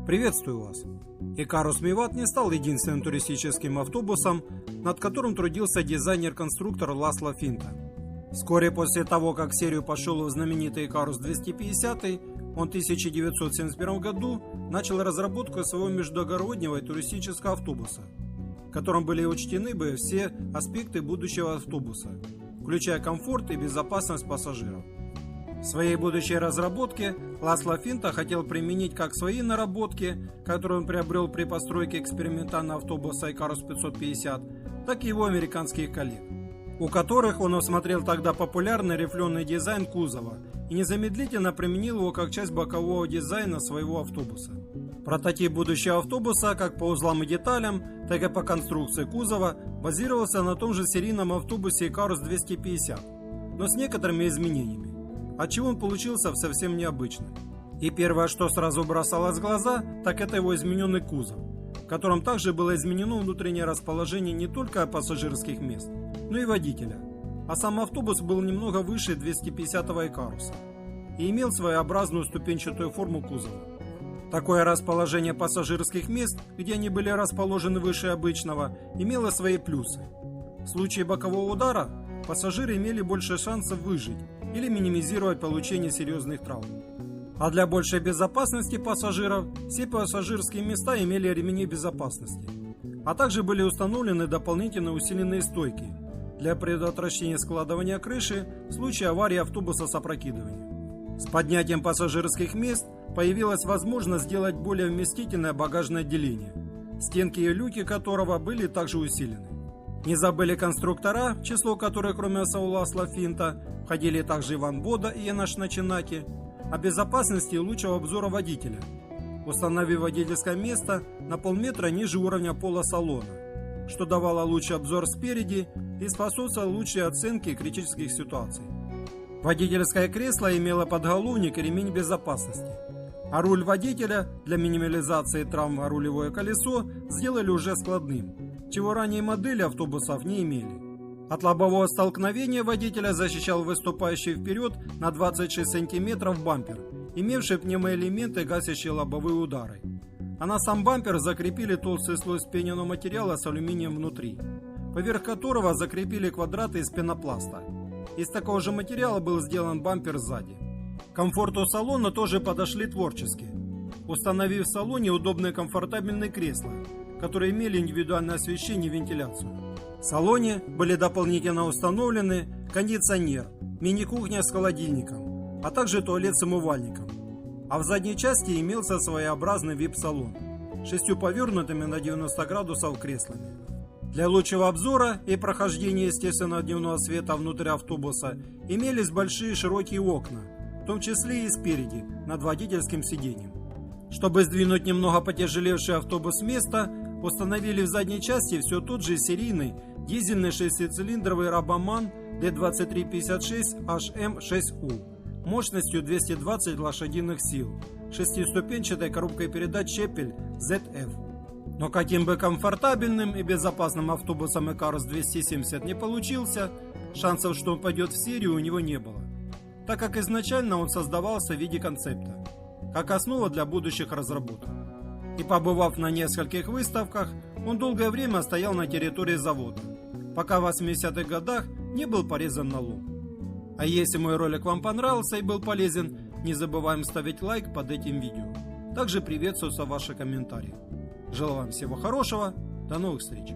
Приветствую вас! Икарус Миват не стал единственным туристическим автобусом, над которым трудился дизайнер-конструктор Ласло Финта. Вскоре после того, как в серию пошел знаменитый Икарус 250, он в 1971 году начал разработку своего междугороднего туристического автобуса, в котором были учтены бы все аспекты будущего автобуса, включая комфорт и безопасность пассажиров. В своей будущей разработке Ласло Финта хотел применить как свои наработки, которые он приобрел при постройке экспериментального автобуса Икарус 550, так и его американских коллег, у которых он осмотрел тогда популярный рифленый дизайн кузова и незамедлительно применил его как часть бокового дизайна своего автобуса. Прототип будущего автобуса, как по узлам и деталям, так и по конструкции кузова, базировался на том же серийном автобусе Икарус 250, но с некоторыми изменениями, отчего он получился совсем необычным. И первое, что сразу бросалось в глаза, так это его измененный кузов, в котором также было изменено внутреннее расположение не только пассажирских мест, но и водителя. А сам автобус был немного выше 250-го Икаруса и имел своеобразную ступенчатую форму кузова. Такое расположение пассажирских мест, где они были расположены выше обычного, имело свои плюсы. В случае бокового удара пассажиры имели больше шансов выжить или минимизировать получение серьезных травм. А для большей безопасности пассажиров все пассажирские места имели ремни безопасности, а также были установлены дополнительно усиленные стойки для предотвращения складывания крыши в случае аварии автобуса с опрокидыванием. С поднятием пассажирских мест появилась возможность сделать более вместительное багажное отделение, стенки и люки которого были также усилены. Не забыли конструктора, в число которых кроме Ласло Финта входили также Иван Бода и Янаш Начинаки, о безопасности и лучшего обзора водителя, установив водительское место на полметра ниже уровня пола салона, что давало лучший обзор спереди и способствовало лучшей оценке критических ситуаций. Водительское кресло имело подголовник и ремень безопасности, а руль водителя для минимализации травм о рулевое колесо сделали уже складным, чего ранее модели автобусов не имели. От лобового столкновения водителя защищал выступающий вперед на 26 см бампер, имевший пневмоэлементы, гасящие лобовые удары. А на сам бампер закрепили толстый слой спененного материала с алюминием внутри, поверх которого закрепили квадраты из пенопласта. Из такого же материала был сделан бампер сзади. К комфорту салона тоже подошли творчески, установив в салоне удобные комфортабельные кресла, которые имели индивидуальное освещение и вентиляцию. В салоне были дополнительно установлены кондиционер, мини-кухня с холодильником, а также туалет с умывальником. А в задней части имелся своеобразный VIP-салон с 6 повернутыми на 90 градусов креслами. Для лучшего обзора и прохождения естественного дневного света внутрь автобуса имелись большие широкие окна, в том числе и спереди, над водительским сиденьем. Чтобы сдвинуть немного потяжелевший автобус с места, установили в задней части все тот же серийный дизельный 6-цилиндровый Рабоман D2356HM6U мощностью 220 лошадиных сил, шестиступенчатой коробкой передач Чепель ZF. Но каким бы комфортабельным и безопасным автобусом Икарус 270 не получился, шансов, что он пойдет в серию, у него не было, так как изначально он создавался в виде концепта, как основа для будущих разработок. И побывав на нескольких выставках, он долгое время стоял на территории завода, пока в 80-х годах не был порезан на лом. А если мой ролик вам понравился и был полезен, не забываем ставить лайк под этим видео. Также приветствуются ваши комментарии. Желаю вам всего хорошего, до новых встреч!